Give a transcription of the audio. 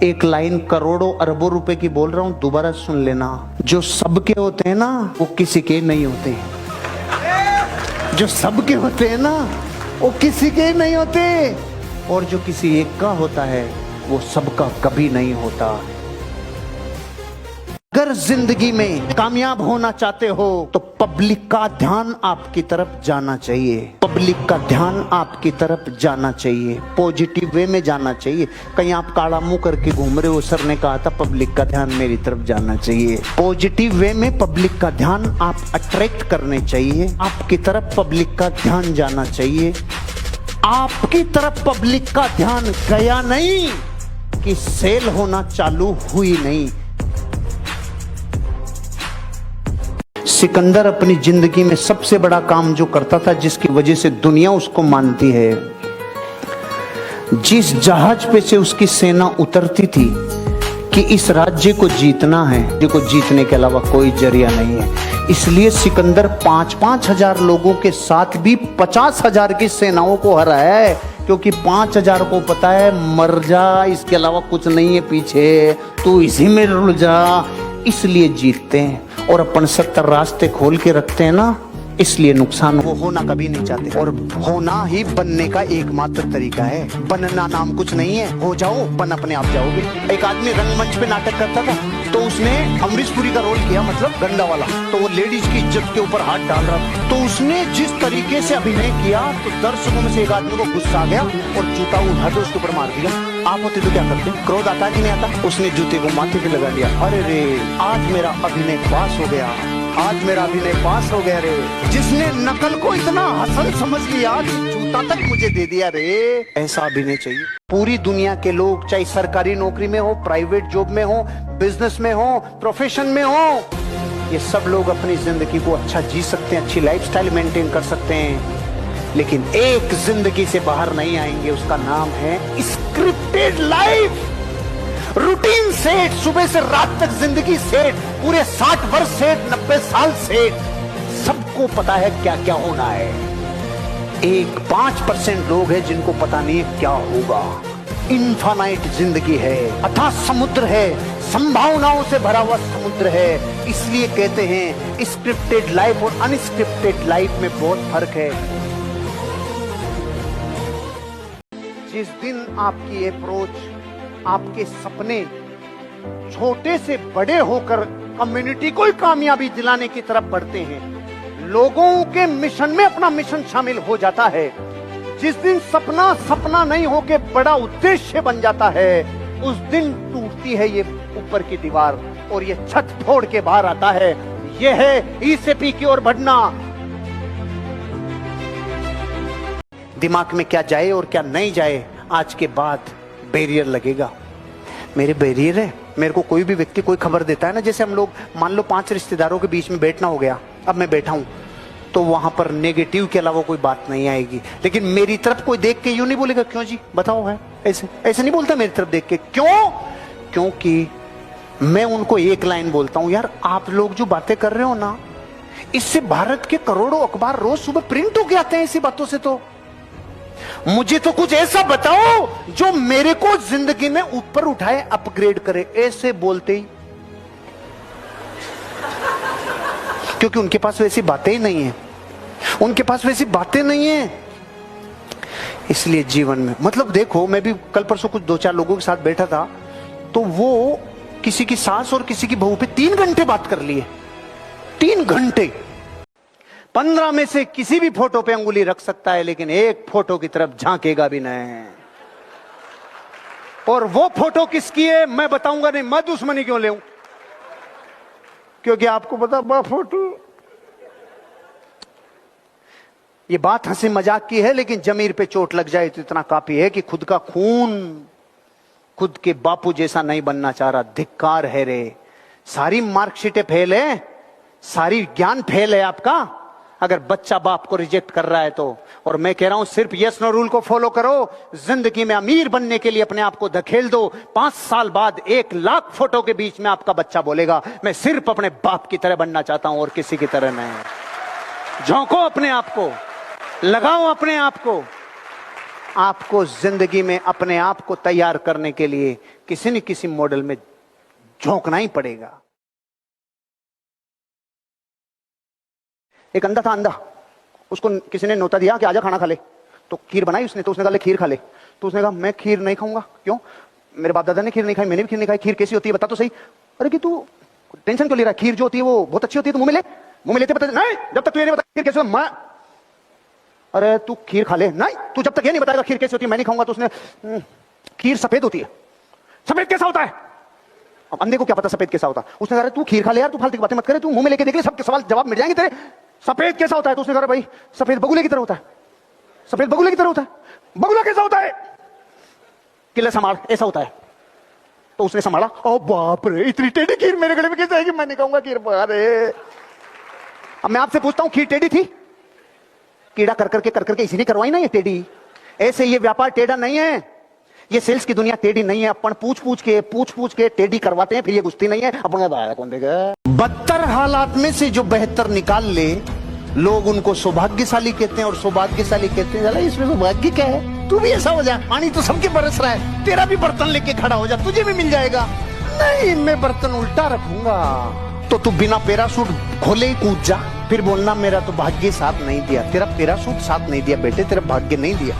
एक लाइन करोड़ों अरबों रुपए की बोल रहा हूं, दोबारा सुन लेना। जो सबके होते हैं ना वो किसी के नहीं होते। जो सबके होते हैं ना वो किसी के नहीं होते, और जो किसी एक का होता है वो सबका कभी नहीं होता। अगर जिंदगी में कामयाब होना चाहते हो तो पब्लिक का ध्यान आपकी तरफ जाना चाहिए। पब्लिक का ध्यान आपकी तरफ जाना चाहिए, पॉजिटिव वे में जाना चाहिए। कहीं आप काला मुंह करके घूम रहे हो, सर ने कहा था पब्लिक का ध्यान मेरी तरफ जाना चाहिए। पॉजिटिव वे में पब्लिक का ध्यान आप अट्रैक्ट करने चाहिए, आपकी तरफ पब्लिक का ध्यान जाना चाहिए। आपकी तरफ पब्लिक का ध्यान गया नहीं कि सेल होना चालू हुई नहीं। सिकंदर अपनी जिंदगी में सबसे बड़ा काम जो करता था, जिसकी वजह से दुनिया उसको मानती है, जिस जहाज पे से उसकी सेना उतरती थी कि इस राज्य को जीतना है, को जीतने के अलावा कोई जरिया नहीं है। इसलिए सिकंदर 5-5 हजार लोगों के साथ भी 50 हजार की सेनाओं को हराया है, क्योंकि 5 हजार को पता है मर जा, इसके अलावा कुछ नहीं है पीछे, तू इसी में रुल जा। इसलिए जीतते हैं। और अपन 70 रास्ते खोल के रखते हैं ना, इसलिए नुकसान होना कभी नहीं चाहते। और होना ही बनने का एकमात्र तरीका है। बनना नाम कुछ नहीं है, हो जाओ, बन अपने आप जाओगे। एक आदमी रंगमंच पे नाटक करता था, तो उसने अमरीश पुरी का रोल किया, मतलब गंदा वाला। तो वो लेडीज की इज्जत के ऊपर हाथ डाल रहा था, तो उसने जिस तरीके से अभिनय किया तो दर्शकों में से एक आदमी को गुस्सा आ गया और जूता उठा के उसके ऊपर मार दिया। आप होते तो क्या करते? क्रोध आता कि नहीं आता? उसने जूते को माथे पे लगा दिया। अरे रे, आज मेरा अभिनय पास हो गया, आज मेरा अभिनय पास हो गया रे। जिसने नकल को इतना हसन समझ लिया कि जूता तक मुझे दे दिया रे। ऐसा अभिनय चाहिए। पूरी दुनिया के लोग, चाहे सरकारी नौकरी में हो, प्राइवेट जॉब में हो, बिजनेस में हो, प्रोफेशन में हो, ये सब लोग अपनी जिंदगी को अच्छा जी सकते हैं, अच्छी लाइफस्टाइल मेंटेन कर सकते हैं, लेकिन एक जिंदगी से बाहर नहीं आएंगे। उसका नाम है स्क्रिप्टेड लाइफ। रूटीन सेट, सुबह से रात तक जिंदगी सेट, पूरे 60 वर्ष सेट, 90 साल सेट। सबको पता है क्या क्या होना है। एक 5% लोग हैं जिनको पता नहीं है क्या होगा। इनफाइनाइट जिंदगी है, अथाह समुद्र है, संभावनाओं से भरा हुआ समुद्र है। इसलिए कहते हैं स्क्रिप्टेड लाइफ और अनस्क्रिप्टेड लाइफ में बहुत फर्क है। जिस दिन आपकी अप्रोच, आपके सपने छोटे से बड़े होकर कम्युनिटी को ही कामयाबी दिलाने की तरफ बढ़ते हैं, लोगों के मिशन में अपना मिशन शामिल हो जाता है, जिस दिन सपना सपना नहीं होके बड़ा उद्देश्य बन जाता है, उस दिन टूटती है ये ऊपर की दीवार और ये छत फोड़ के बाहर आता है। ये है ई से पी की ओर बढ़ना। दिमाग में क्या जाए और क्या नहीं जाए, आज के बाद बैरियर लगेगा। मेरे बैरियर है। मेरे को कोई भी व्यक्ति कोई खबर देता है ना, जैसे हम लोग मान लो 5 रिश्तेदारों के बीच में बैठना हो गया, अब मैं बैठा हूं, तो वहां पर नेगेटिव के अलावा कोई बात नहीं आएगी। लेकिन मेरी तरफ कोई देख के यूं नहीं बोलेगा क्यों जी बताओ, है ऐसे ऐसे नहीं बोलता मेरी तरफ देख के। क्यों? क्योंकि मैं उनको एक लाइन बोलता हूं, यार आप लोग जो बातें कर रहे हो ना, इससे भारत के करोड़ों अखबार रोज सुबह प्रिंट होके आते हैं ऐसी बातों से। तो मुझे तो कुछ ऐसा बताओ जो मेरे को जिंदगी में ऊपर उठाए, अपग्रेड करे। ऐसे बोलते ही, क्योंकि उनके पास वैसी बातें ही नहीं है, उनके पास वैसी बातें नहीं है। इसलिए जीवन में मतलब देखो, मैं भी कल परसों कुछ 2-4 लोगों के साथ बैठा था, तो वो किसी की सास और किसी की बहू पे 3 घंटे बात कर लिए। 3 घंटे। 15 में से किसी भी फोटो पे अंगुली रख सकता है, लेकिन एक फोटो की तरफ झांकेगा भी नहीं। और वो फोटो किसकी है मैं बताऊंगा नहीं। मैं दुश्मनी क्यों लेऊं? क्योंकि आपको पता बा फोटो, ये बात हंसी मजाक की है, लेकिन जमीर पे चोट लग जाए तो इतना काफी है कि खुद का खून खुद के बापू जैसा नहीं बनना चाह रहा। धिक्कार है रे। सारी मार्कशीटें फेल है, सारी ज्ञान फेल है आपका, अगर बच्चा बाप को रिजेक्ट कर रहा है तो। और मैं कह रहा हूं सिर्फ यस नो रूल को फॉलो करो। जिंदगी में अमीर बनने के लिए अपने आप को धकेल दो। 5 साल बाद 1 लाख फोटो के बीच में आपका बच्चा बोलेगा मैं सिर्फ अपने बाप की तरह बनना चाहता हूं और किसी की तरह नहीं। झोंको अपने आप को, लगाओ अपने आप को। आपको जिंदगी में अपने आप को तैयार करने के लिए किसी न किसी मॉडल में झोंकना ही पड़ेगा। एक अंधा था, अंधा, उसको किसी ने न्योता दिया कि आजा खाना खा ले, तो खीर बनाई उसने, तो उसने कहा ले खीर खा ले, तो उसने कहा मैं खीर नहीं खाऊंगा। क्यों? मेरे बाप दादा ने खीर नहीं खाई, मैंने भी खीर नहीं खाई, खीर कैसी होती है बता तो सही। अरे कि तू टेंशन क्यों ले रहा है, खीर जो होती है वो बहुत अच्छी होती है, तू मुंह में ले, मुंह में लेते बता नहीं, जब तक तू ये नहीं बता खीर कैसी मैं, अरे तू खीर खा ले, नहीं तू जब तक ये नहीं बताएगा खीर कैसी होती है मैं नहीं खाऊंगा। तो उसने खीर सफेद होती है। सफेद कैसा होता है? अब अंधे को क्या पता सफेद कैसा होता है। उसने कहा तू खीर खा ले यार, तू फालतू की बातें मत करे, तू मुंह में लेके देख ले, सबके सवाल जवाब मिल जाएंगे तेरे। सफेद कैसा होता है? तो उसने कहा भाई सफेद बगुले की तरह होता है। सफेद बगुले की तरह होता है? बगुला कैसा होता है? किले संभाल, ऐसा होता है। तो उसने संभाला, ओ बाप रे इतनी टेढ़ी खीर मेरे गले में कैसे आएगी, मैं नहीं खाऊंगा खीर। अरे अब मैं आपसे पूछता हूं, खीर टेढ़ी थी? कीड़ा कर करके इसीलिए करवाई ना ये टेढ़ी। ऐसे ये व्यापार टेढ़ा नहीं है, ये सेल्स की दुनिया टेढ़ी नहीं है। अपन पूछ पूछ के टेढ़ी करवाते हैं, फिर ये गुस्ती नहीं है। अपन कौन देगा? बदतर हालात में से जो बेहतर निकाल ले, लोग उनको सौभाग्यशाली कहते हैं, और सौभाग्यशाली कहते हैं इसमें सौभाग्य क्या है, तू भी ऐसा हो जा, पानी तो सबके बरस रहा है, तेरा भी बर्तन लेके खड़ा हो जा, तुझे भी मिल जाएगा। नहीं मैं बर्तन उल्टा रखूंगा। तो तू बिना पैराशूट खोले ही कूद जा, फिर बोलना मेरा तो भाग्य साथ नहीं दिया। तेरा पैराशूट साथ नहीं दिया बेटे, तेरा भाग्य नहीं दिया।